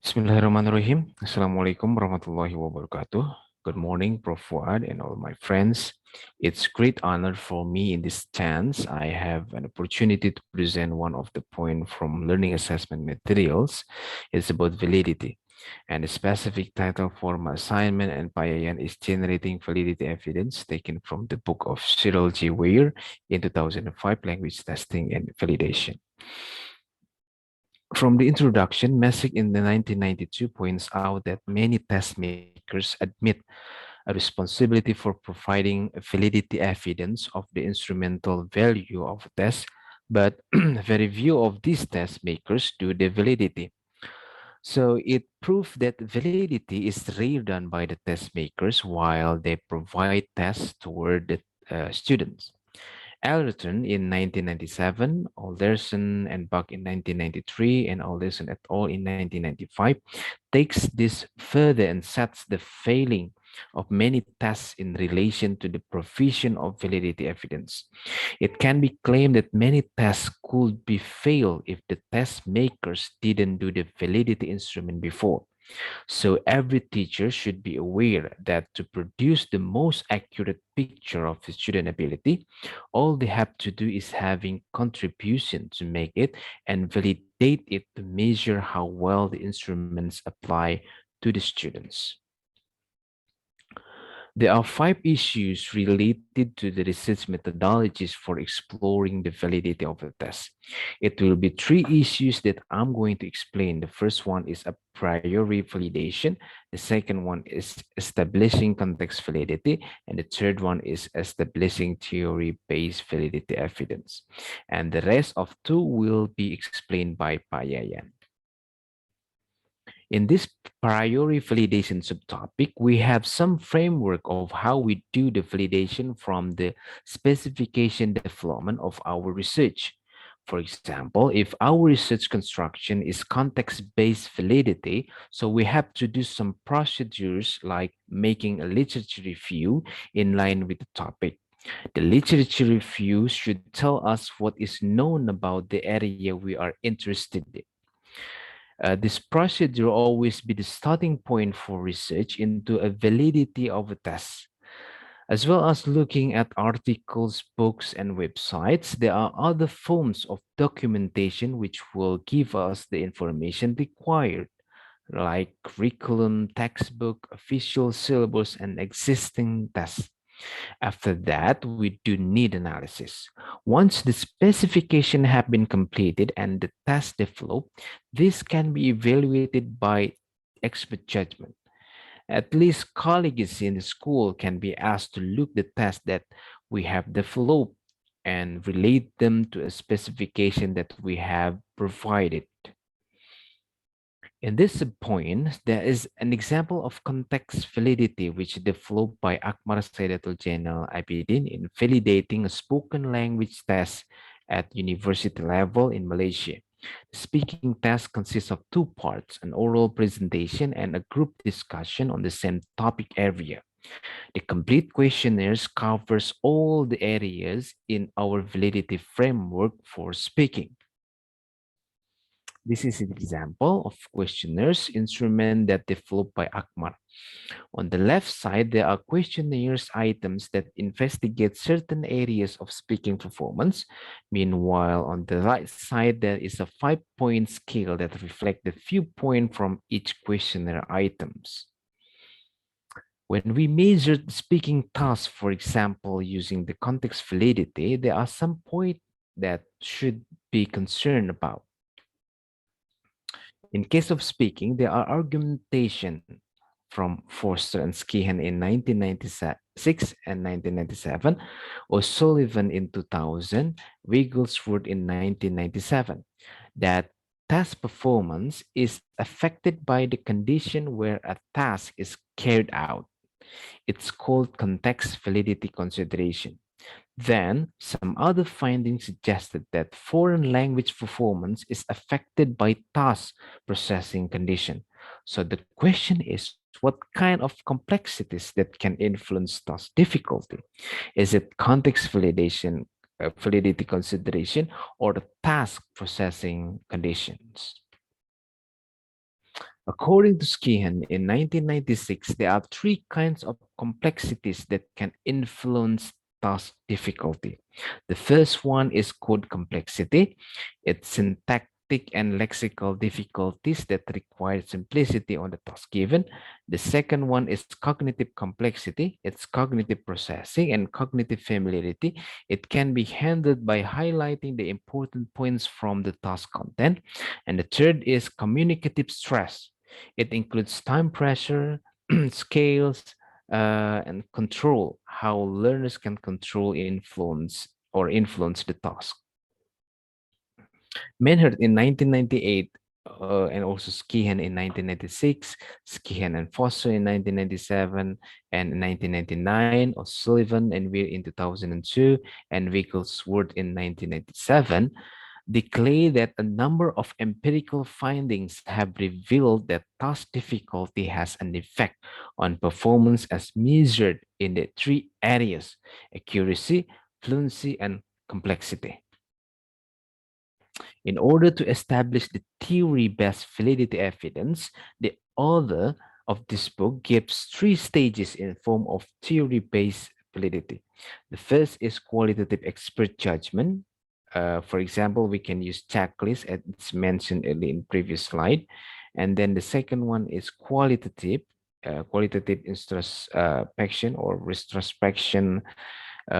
Bismillahirrahmanirrahim. Assalamualaikum warahmatullahi wabarakatuh. Good morning, Prof. Fuad and all my friends. It's great honor for me in this chance. I have an opportunity to present one of the point from learning assessment materials. It's about validity. And the specific title for my assignment and Payayan is Generating Validity Evidence taken from the book of Cyril G. Weir in 2005, Language Testing and Validation. From the introduction, Messick in the 1992 points out that many test makers admit a responsibility for providing validity evidence of the instrumental value of a test, but very few of these test makers do the validity. So it proved that validity is rare done by the test makers while they provide tests toward the students. Ellerton in 1997, Alderson and Buck in 1993, and Alderson et al. In 1995 takes this further and sets the failing of many tests in relation to the provision of validity evidence. It can be claimed that many tests could be failed if the test makers didn't do the validity instrument before. So every teacher should be aware that to produce the most accurate picture of the student ability, all they have to do is having contribution to make it and validate it to measure how well the instruments apply to the students. There are 5 issues related to the research methodologies for exploring the validity of a test. It will be 3 issues that I'm going to explain. The first one is a priori validation. The second one is establishing context validity. And the third one is establishing theory-based validity evidence. And the rest of 2 will be explained by Payayan. In this priori validation subtopic, we have some framework of how we do the validation from the specification development of our research. For example, if our research construction is context-based validity, so we have to do some procedures like making a literature review in line with the topic. The literature review should tell us what is known about the area we are interested in. This procedure will always be the starting point for research into a validity of a test. As well as looking at articles, books, and websites, there are other forms of documentation which will give us the information required, like curriculum, textbook, official syllabus, and existing tests. After that, we do need analysis. Once the specification have been completed and the test developed, this can be evaluated by expert judgment. At least colleagues in the school can be asked to look the test that we have developed and relate them to a specification that we have provided. In this point, there is an example of context validity which developed by Akmar Saidatul Jainal Abidin in validating a spoken language test at university level in Malaysia. The speaking test consists of 2 parts, an oral presentation and a group discussion on the same topic area. The complete questionnaires covers all the areas in our validity framework for speaking. This is an example of questionnaires instrument that developed by Akmar. On the left side, there are questionnaires items that investigate certain areas of speaking performance. Meanwhile, on the right side, there is a 5-point scale that reflects the viewpoint from each questionnaire items. When we measure the speaking task, for example, using the context validity, there are some points that should be concerned about. In case of speaking, there are argumentation from Forster and Skehan in 1996 and 1997, O'Sullivan in 2000, Wigglesworth in 1997, that task performance is affected by the condition where a task is carried out. It's called context validity consideration. Then, some other findings suggested that foreign language performance is affected by task processing condition. So the question is, what kind of complexities that can influence task difficulty? Is it context validation, validity consideration, or the task processing conditions? According to Skihan, in 1996, there are three kinds of complexities that can influence task difficulty. The first one is code complexity. It's syntactic and lexical difficulties that require simplicity on the task given. The second one is cognitive complexity. It's cognitive processing and cognitive familiarity. It can be handled by highlighting the important points from the task content. And the third is communicative stress. It includes time pressure, scales, and control, how learners can control influence the task. Menhert in 1998 and also Skihan in 1996, Skihan and Foster in 1997, and in 1999, O'Sullivan and Weir in 2002, and Wigglesworth in 1997, declare that a number of empirical findings have revealed that task difficulty has an effect on performance as measured in the three areas: accuracy, fluency, and complexity. In order to establish the theory-based validity evidence, the author of this book gives three stages in form of theory-based validity. The first is qualitative expert judgment. For example, we can use checklists as it's mentioned in previous slide. And then the second one is qualitative introspection or retrospection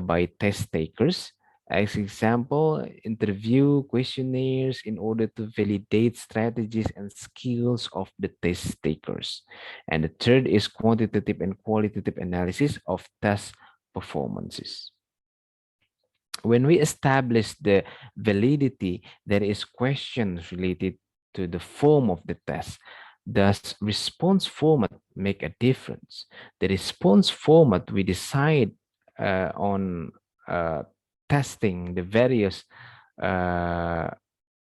by test takers. As example, interview questionnaires in order to validate strategies and skills of the test takers. And the third is quantitative and qualitative analysis of test performances. When we establish the validity, there is questions related to the form of the test. Does response format make a difference? The response format we decide on testing the various uh,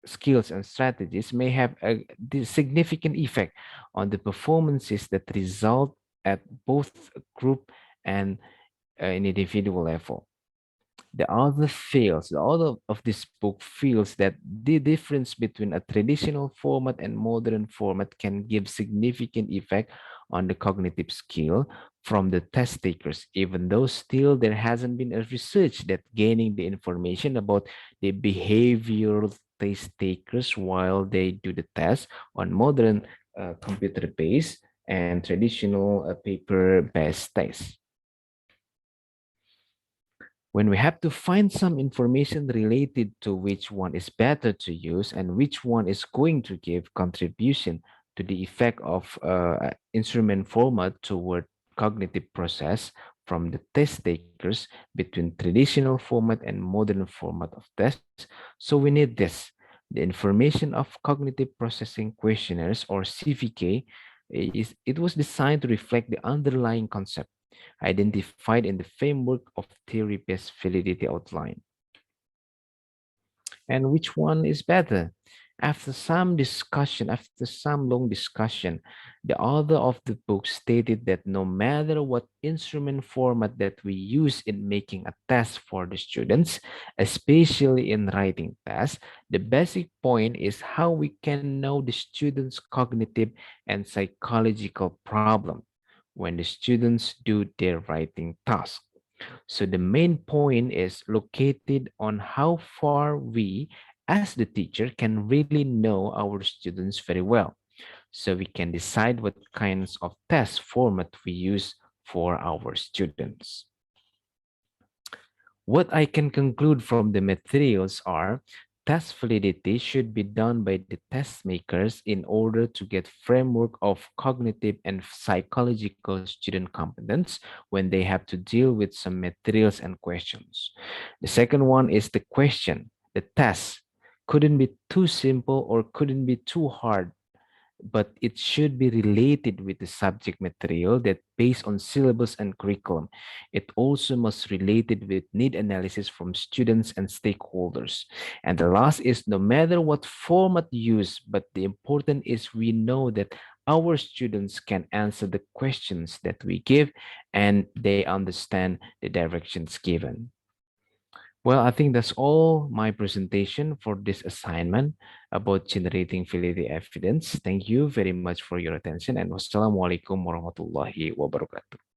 skills and strategies may have a significant effect on the performances that result at both group and an individual level. The author of this book feels that the difference between a traditional format and modern format can give significant effect on the cognitive skill from the test takers, even though still there hasn't been a research that gaining the information about the behavioral test takers while they do the test on modern computer-based and traditional paper-based tests. When we have to find some information related to which one is better to use and which one is going to give contribution to the effect of instrument format toward cognitive process from the test takers between traditional format and modern format of tests. So we need this. The information of cognitive processing questionnaires or CVK it was designed to reflect the underlying concept identified in the framework of theory-based validity outline. And which one is better? After some long discussion, the author of the book stated that no matter what instrument format that we use in making a test for the students, especially in writing tests, the basic point is how we can know the students' cognitive and psychological problem when the students do their writing task. So the main point is located on how far we, as the teacher, can really know our students very well. So we can decide what kinds of test format we use for our students. What I can conclude from the materials are test validity should be done by the test makers in order to get framework of cognitive and psychological student competence when they have to deal with some materials and questions. The second one is the question, the test couldn't be too simple or couldn't be too hard, but it should be related with the subject material that based on syllabus and curriculum. It also must related with need analysis from students and stakeholders. And the last is no matter what format used, but the important is we know that our students can answer the questions that we give and they understand the directions given. Well, I think that's all my presentation for this assignment about generating validity evidence. Thank you very much for your attention and wassalamualaikum warahmatullahi wabarakatuh.